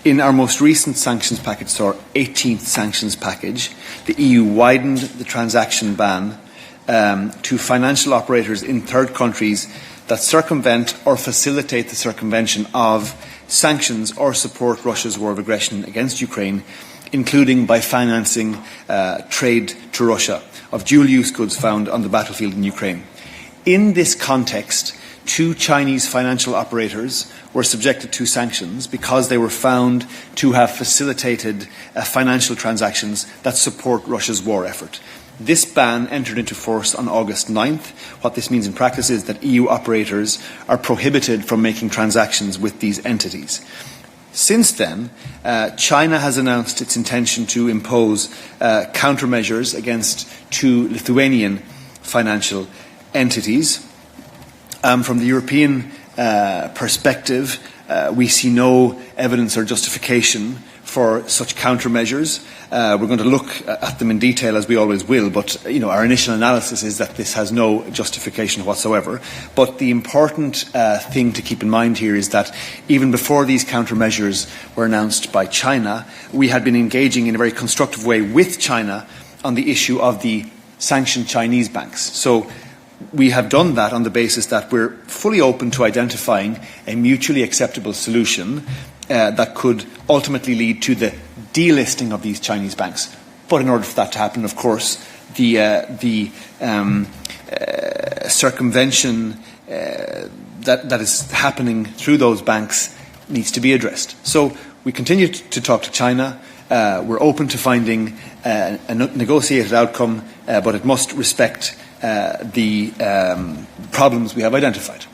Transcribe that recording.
In our most recent sanctions package, so our 18th sanctions package, the EU widened the transaction ban to financial operators in third countries that circumvent or facilitate the circumvention of sanctions or support Russia's war of aggression against Ukraine, including by financing trade to Russia of dual-use goods found on the battlefield in Ukraine. In this context, 2 Chinese financial operators were subjected to sanctions because they were found to have facilitated financial transactions that support Russia's war effort. This ban entered into force on August 9th. What this means in practice is that EU operators are prohibited from making transactions with these entities. Since then, China has announced its intention to impose countermeasures against 2 Lithuanian financial entities. From the European perspective, we see no evidence or justification for such countermeasures. We're going to look at them in detail, as we always will, but our initial analysis is that this has no justification whatsoever. But the important thing to keep in mind here is that even before these countermeasures were announced by China, we had been engaging in a very constructive way with China on the issue of the sanctioned Chinese banks. So we have done that on the basis that we're fully open to identifying a mutually acceptable solution that could ultimately lead to the delisting of these Chinese banks. But in order for that to happen, of course, the circumvention that is happening through those banks needs to be addressed. So we continue to talk to China. We're open to finding a negotiated outcome, but it must respect the problems we have identified.